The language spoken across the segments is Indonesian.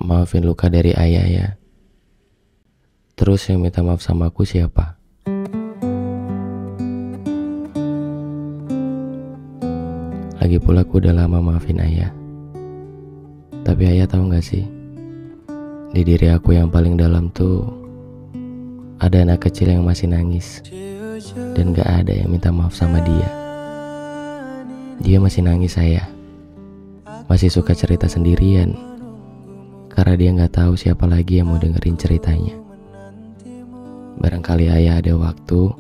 Maafin luka dari ayah ya. Terus yang minta maaf sama aku siapa? Lagi pula aku udah lama maafin ayah. Tapi ayah tahu gak sih, di diri aku yang paling dalam tuh ada anak kecil yang masih nangis. Dan gak ada yang minta maaf sama dia. Dia masih nangis ayah. Masih suka cerita sendirian karena dia gak tahu siapa lagi yang mau dengerin ceritanya. Barangkali ayah ada waktu,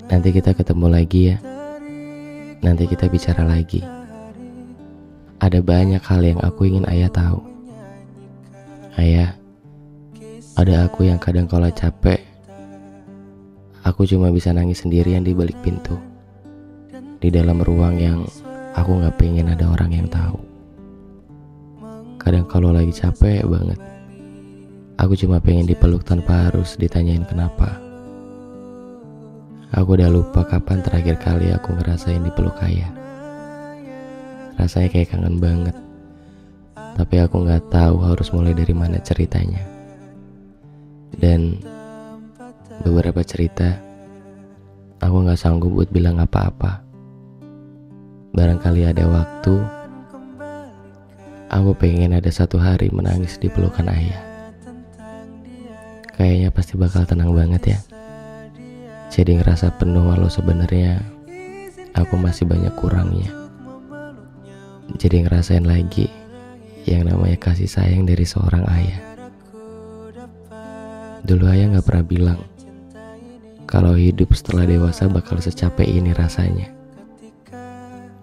nanti kita ketemu lagi ya. Nanti kita bicara lagi. Ada banyak hal yang aku ingin ayah tahu. Ayah, ada aku yang kadang kalau capek, aku cuma bisa nangis sendirian di balik pintu, di dalam ruang yang aku gak pengen ada orang yang tahu. Kadang kalau lagi capek banget, aku cuma pengen dipeluk tanpa harus ditanyain kenapa. Aku udah lupa kapan terakhir kali aku ngerasain dipeluk ayah. Rasanya kayak kangen banget. Tapi aku gak tahu harus mulai dari mana ceritanya. Dan beberapa cerita aku gak sanggup buat bilang apa-apa. Barangkali ada waktu, aku pengen ada satu hari menangis di pelukan ayah. Kayaknya pasti bakal tenang banget ya. Jadi ngerasa penuh walau sebenarnya aku masih banyak kurangnya. Jadi ngerasain lagi yang namanya kasih sayang dari seorang ayah. Dulu ayah gak pernah bilang kalau hidup setelah dewasa bakal secapek ini rasanya,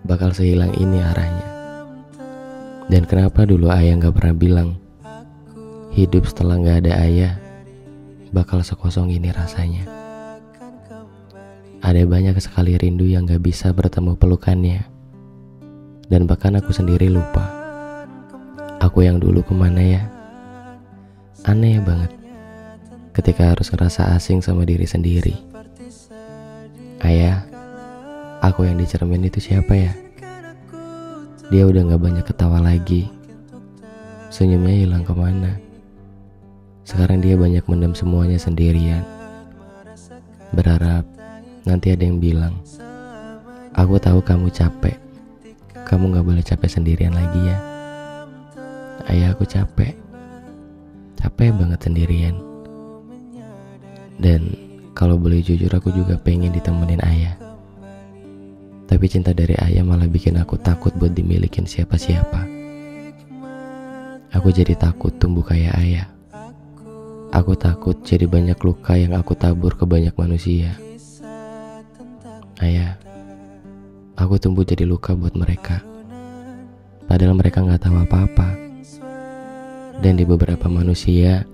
bakal sehilang ini arahnya. Dan kenapa dulu ayah gak pernah bilang hidup setelah gak ada ayah bakal sekosong ini rasanya. Ada banyak sekali rindu yang gak bisa bertemu pelukannya. Dan bahkan aku sendiri lupa aku yang dulu kemana ya. Aneh banget ketika harus ngerasa asing sama diri sendiri. Ayah, aku yang di cermin itu siapa ya? Dia udah gak banyak ketawa lagi. Senyumnya hilang kemana. Sekarang dia banyak mendam semuanya sendirian. Berharap nanti ada yang bilang, aku tahu kamu capek, kamu gak boleh capek sendirian lagi ya. Ayah, aku capek banget sendirian. Dan kalau boleh jujur, aku juga pengen ditemenin ayah. Tapi cinta dari ayah malah bikin aku takut buat dimilikin siapa-siapa. Aku jadi takut tumbuh kayak ayah. Aku takut jadi banyak luka yang aku tabur ke banyak manusia. Ayah, aku tumbuh jadi luka buat mereka. Padahal mereka gak tahu apa-apa. Dan di beberapa manusia,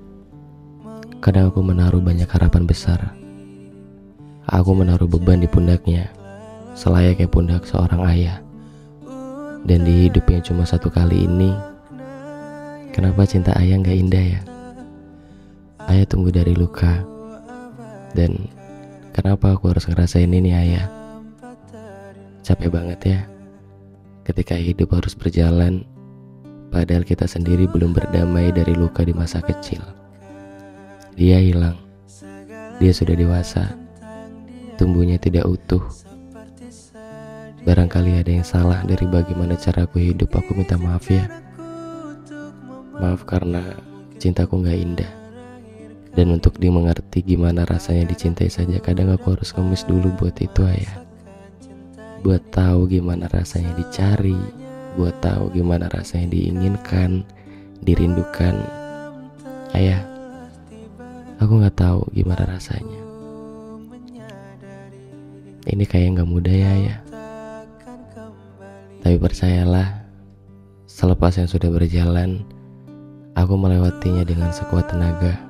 kadang aku menaruh banyak harapan besar. Aku menaruh beban di pundaknya, selayaknya pundak seorang ayah. Dan di hidup yang cuma satu kali ini, kenapa cinta ayah gak indah ya? Ayah tumbuh dari luka. Dan kenapa aku harus ngerasain ini ayah? Capek banget ya ketika hidup harus berjalan, padahal kita sendiri belum berdamai dari luka di masa kecil. Dia hilang, dia sudah dewasa, tumbuhnya tidak utuh. Barangkali ada yang salah dari bagaimana cara aku hidup. Aku minta maaf ya. Maaf karena cintaku gak indah. Dan untuk dimengerti gimana rasanya dicintai saja, kadang aku harus ngemis dulu buat itu ayah. Buat tahu gimana rasanya dicari, buat tahu gimana rasanya diinginkan, dirindukan. Ayah, aku gak tahu gimana rasanya. Ini kayak gak mudah ya ayah. Tapi percayalah, selepas yang sudah berjalan, aku melewatinya dengan sekuat tenaga.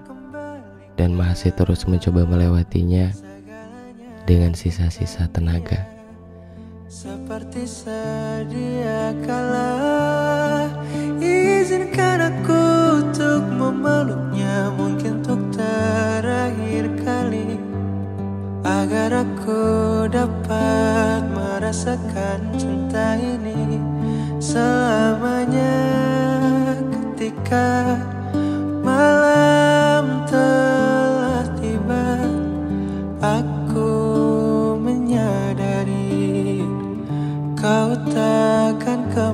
Dan masih terus mencoba melewatinya dengan sisa-sisa tenaga. Seperti sedia kala, izinkan aku untuk memeluknya, mungkin untuk terakhir kali, agar aku dapat merasakan cinta ini selamanya. Ketika ketika malam telah tiba, aku menyadari kau takkan kembali.